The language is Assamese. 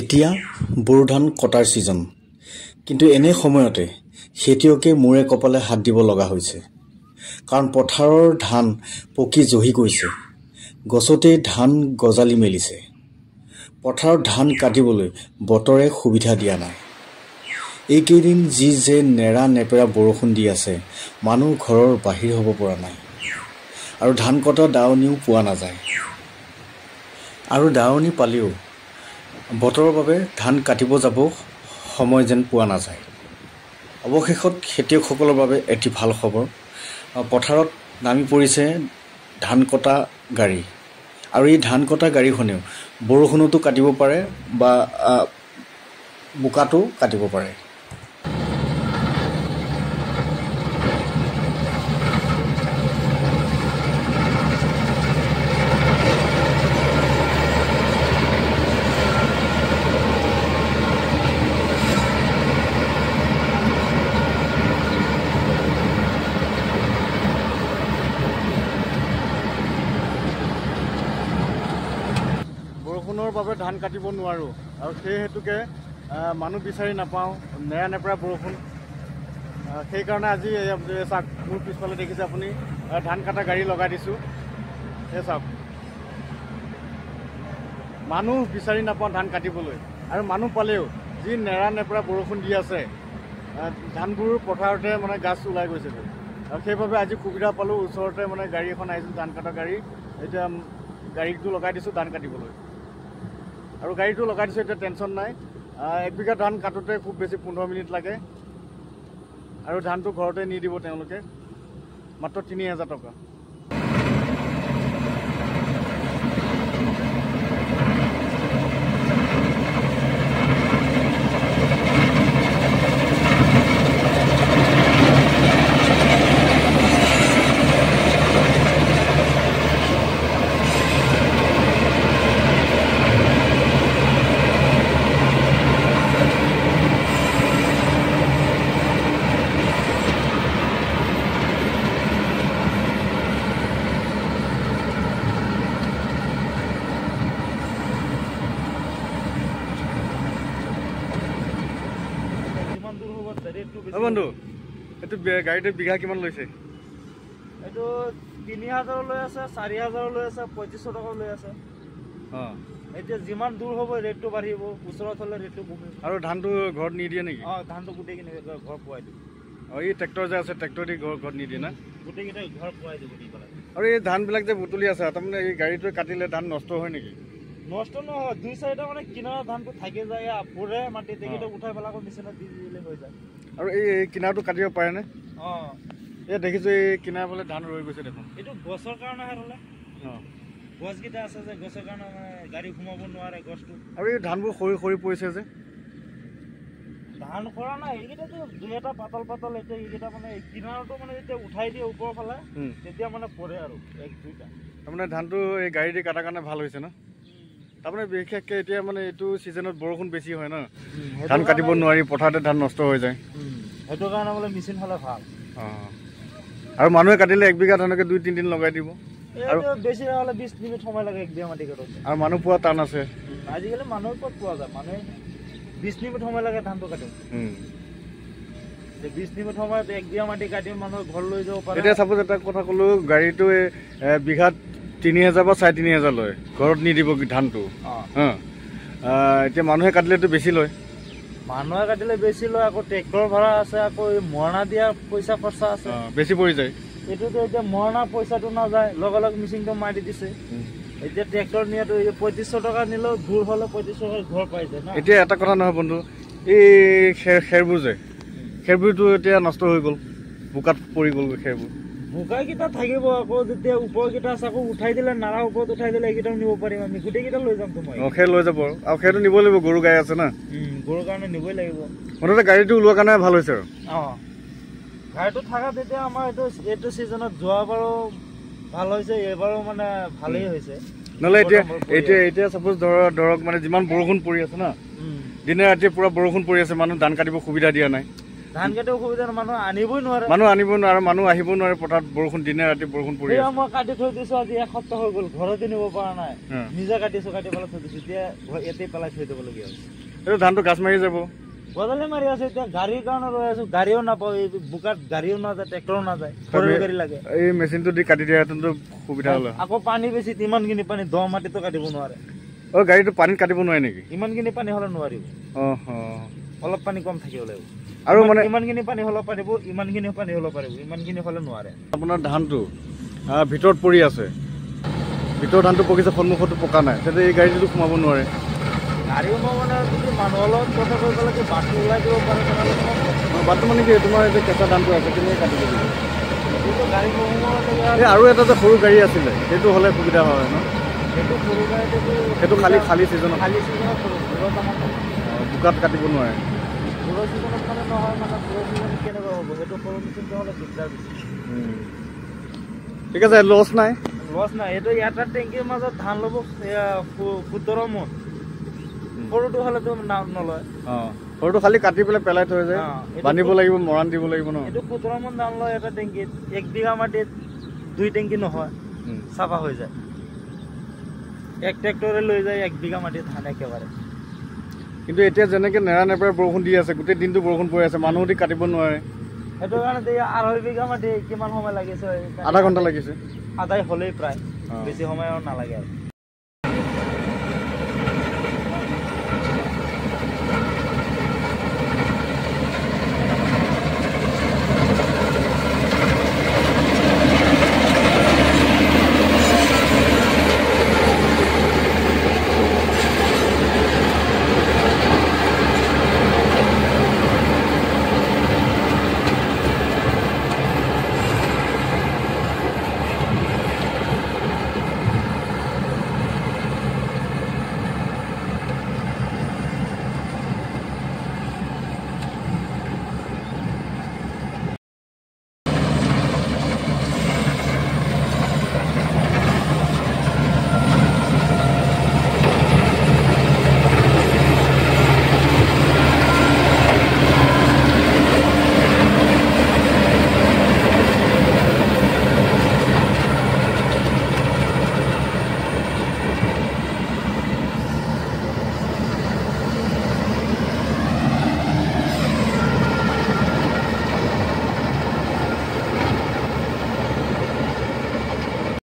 এতিয়া বড়ো ধান কটাৰ ছিজন, কিন্তু এনে সময়তে খেতিয়কে মূৰে কপালে হাত দিব লগা হৈছে। কাৰণ পথাৰৰ ধান পকি জহি গৈছে, গছতেই ধান গজালি মেলিছে। পথাৰত ধান কাটিবলৈ বতৰে সুবিধা দিয়া নাই। এইকেইদিন যি যে নেৰা নেপেৰা বৰষুণ দি আছে, মানুহ ঘৰৰ বাহিৰ হ'ব পৰা নাই। আৰু ধান কটা দাৱনীও পোৱা নাযায়। আৰু দাৱনী পালেও বতৰৰ বাবে ধান কাটিব যাব সময় যেন পোৱা নাযায়। অৱশেষত খেতিয়কসকলৰ বাবে এটি ভাল খবৰ, পথাৰত নামি পৰিছে ধান কটা গাড়ী। আৰু এই ধান কটা গাড়ীখনেও বৰষুণতো কাটিব পাৰে বা বোকাতো কাটিব পাৰে। বৰষুণৰ বাবে ধান কাটিব নোৱাৰোঁ, আৰু সেই হেতুকে মানুহ বিচাৰি নাপাওঁ, নেৰা নেপেৰা বৰষুণ। সেইকাৰণে আজি চাওক, মোৰ পিছফালে দেখিছে আপুনি ধান কটা গাড়ী লগাই দিছোঁ। এই চাওক, মানুহ বিচাৰি নাপাওঁ ধান কাটিবলৈ। আৰু মানুহ পালেও যি নেৰা নেপেৰা বৰষুণ দি আছে, ধানবোৰ পথাৰতে মানে গাছ ওলাই গৈছেগৈ। আৰু সেইবাবে আজি সুবিধা পালোঁ, ওচৰতে মানে গাড়ী এখন আহিছিল, ধান কটা গাড়ী। এতিয়া গাড়ীটো লগাই দিছোঁ ধান কাটিবলৈ। আৰু গাড়ীটো লগাই দিছোঁ, এতিয়া টেনশ্যন নাই। 1 বিঘা ধান কাটোতে খুব বেছি 15 মিনিট লাগে। আৰু ধানটো ঘৰতে নি দিব তেওঁলোকে, মাত্ৰ 3000 টকা। বন্ধু, এইটো গাড়ীটো বিঘা কিমান লৈছে? এইটো 3000 লৈ আছে, 4000 লৈ আছে, 2500 টকা লৈ আছে। এতিয়া যিমান দূৰ হ'ব ৰেটটো বাঢ়িব, ওচৰত হ'লে ৰেটটো কমিব। আৰু ধানটো ঘৰত নিদিয়ে নেকি? ধানটো গোটেইখিনি ঘৰ পোৱাই দিব। এই ট্ৰেক্টৰ যে আছে, ট্ৰেক্টৰ দি ঘৰত নিদিয়ে না? গোটেইকেইটা ঘৰ পোৱাই দিব দি পেলাই। আৰু এই ধানবিলাক যে বুটলি আছে, তাৰমানে এই গাড়ীটোৱে কাটিলে ধান নষ্ট হয় নেকি? নষ্ট নহয়, 2-4টা মানে কিনাৰৰ ধানটো থাকি যায়, পৰে মাটি তেকেইটা উঠাই পেলাই আকৌ মেচিনত দি দিলে হৈ যায়। আৰু এই কিনাৰটো কাটিব পাৰেনে? এই দেখিছোঁ এই কিনাৰ ফালে ধান ৰৈ গৈছে দেখোন। এইটো গছৰ কাৰণেহে ৰোলে। গছকেইটা আছে যে, গছৰ কাৰণে মানে গাড়ী সোমাব নোৱাৰে গছটো। আৰু এই ধানবোৰ সৰি সৰি পৰিছে যে? ধান সৰা নাই, এইকেইটাতো 2-এটা পাতল পাতল। এতিয়া এইকেইটা মানে কিনাৰটো মানে যেতিয়া উঠাই দিয়ে ওপৰৰ ফালে, তেতিয়া মানে পৰে আৰু 1-2টা। তাৰমানে ধানটো এই গাড়ী দি কটাৰ কাৰণে ভাল হৈছে ন? তাৰমানে বিশেষকৈ এতিয়া মানে এইটো ছিজনত বৰষুণ বেছি হয় ন, ধান কাটিব নোৱাৰি, পথাৰতে ধান নষ্ট হৈ যায়। সেইটো কাৰণে বোলে মেচিন হ'লে ভাল। আৰু মানুহে কাটিলে 1 বিঘা ধানকে 2-3 দিন লগাই দিব। আৰু বেছি হ'লে 20 মিনিট সময় লাগে 1 বিঘা মাটি কাটোতে। আৰু মানুহ পোৱা টান আছে। আজিকালি মানুহৰ ক'ত পোৱা যায়? মানুহে 20 মিনিট সময় লাগে ধানটো কাটিব। 20 মিনিট সময়ত 1 বিঘা মাটি কাটি মানুহৰ ঘৰ লৈ যাব পাৰে। এতিয়া চাপোজ এটা কথা ক'লো, গাড়ীটো বিঘাত 3000 বা 3500 লয়, ঘৰত নিদিব ধানটো। এতিয়া মানুহে কাটিলেতো বেছি লয়। মানুহে কাটিলে বেছি লয়, আকৌ ট্ৰেক্টৰ ভাড়া আছে, আকৌ মৰণা দিয়া পইচা খৰচা আছে, বেছি পৰি যায়। এইটোতো এতিয়া মৰণা পইচাটো নাযায়, লগে লগে মেচিনটো মাৰি দিছে। এতিয়া ট্ৰেক্টৰ নিয়াটো 3500 টকা নিলেও দূৰ হ'লে 3500 টকা ঘৰ পাই যায়। এতিয়া এটা কথা নহয় বন্ধু, এই খেৰবোৰ যে, খেৰবোৰতো এতিয়া নষ্ট হৈ গ'ল, বোকাত পৰি গ'লগৈ খেৰবোৰ। বোকাকেইটা থাকিব, আকৌ যেতিয়া ওপৰকেইটা আছে আকৌ উঠাই দিলে, নাৰা ওপৰত উঠাই দিলে এইকেইটাও নিব পাৰিম আমি, গোটেইকেইটা লৈ যাম তোমাৰ। খেৰ লৈ যাব, আৰু খেৰটো নিব লাগিব, গৰু গাই আছে না। গৰুৰ কাৰণে নিবই লাগিব। মুঠতে গাড়ীটো ওলোৱাৰ কাৰণে ভাল হৈছে। আৰু গাড়ীটো থাকা তেতিয়া আমাৰ এইটো ছিজনত যোৱাবাৰো ভাল হৈছে, এইবাৰো মানে ভালেই হৈছে। নহ'লে এতিয়া চাপোজ ধৰক মানে যিমান বৰষুণ পৰি আছে না, দিনে ৰাতিয়ে পুৰা বৰষুণ পৰি আছে, মানুহ ধান কাটিব সুবিধা দিয়া নাই। ধান কাটি অসুবিধা মানুহ আনিবই নোৱাৰে মানুহ আহিব নোৱাৰে পথাৰত বৰষুণ দিনে ৰাতি বৰষুণ পৰি আছে মই কাটি থৈ দিছো আজি এসপ্তাহ হৈ গ'ল ঘৰতে নিব পৰা নাই নিজে কাটি পেলাই থৈ দিছো এতিয়া ইয়াতে পেলাই থৈ দিবলগীয়া হৈছে এইটো ধানটো গাছ মাৰি যাব গজালি মাৰি আছে এতিয়া গাড়ীৰ কাৰণে ৰৈ আছো গাড়ীও নাপাওঁ এই বোকাত গাড়ীও নাযায় ট্ৰেক্টৰো নাযায় সৰু গাড়ী লাগে এই মেচিনটো দি কাটি দিয়াহেঁতেনতো সুবিধা হ'ল আকৌ পানী বেছি ইমানখিনি পানী দ মাটিতো কাটিব নোৱাৰে গাড়ীটো পানীত কাটিব নোৱাৰে নেকি ইমানখিনি পানী হ'লে নোৱাৰিব অলপ পানী কম থাকিব লাগিব আৰু মানে ইমানখিনি পানী হ'লে পাৰিব ইমানখিনি পানী হ'লে পাৰিব ইমানখিনি হ'লে নোৱাৰে আপোনাৰ ধানটো ভিতৰত পৰি আছে ভিতৰৰ ধানটো পকিছে সন্মুখতো পকা নাই তেতিয়া এই গাড়ীটো সোমাব নোৱাৰে গাড়ীও মানে যদি মানুহৰ লগত কথা কৈ পেলাই কি বাটটো ওলাই দিব পাৰে তেনেহ'লে বাটটো মানে কি তোমাৰ যে কেঁচা ধানটো আছে কেনেকৈ কাটিব লাগিব সেইটো গাড়ী এই আৰু এটা যে সৰু গাড়ী আছিলে সেইটো হ'লে সুবিধা হয় ন সেইটো সৰু গাড়ীটো সেইটো খালী ছিজনত বোকাত কাটিব নোৱাৰে সৰু ছিজনত মানে নহয় মানে সৰু ছিজনত কেনেকুৱা হ'ব সেইটো সৰু মেচিনটো হ'লে দিগদাৰ বেছি ঠিক আছে লছ নাই এইটো এটা টেংকিৰ মাজত ধান ল'ব 17 মোন সৰুটো হ'লেতো নলয় সৰুটো খালি কাটি পেলাই থৈ যায় বান্ধিব লাগিব মৰাণ দিব লাগিব ন এইটো 17 মোন ধান লয় এটা টেংকিত 1 বিঘা মাটিত 2 টেংকি নহয় চাফা হৈ যায় এক ট্ৰেক্টৰে লৈ যায় 1 বিঘা মাটি ধান একেবাৰে কিন্তু এতিয়া যেনেকৈ নেৰানেপেৰা বৰষুণ দি আছে গোটেই দিনটো বৰষুণ পৰি আছে মানুহ দি কাটিব নোৱাৰে সেইটো কাৰণে 2.5 বিঘা মাটি কিমান সময় লাগিছে আধা ঘণ্টা লাগিছে আধাই হ'লেই প্ৰায় বেছি সময় আৰু নালাগে আৰু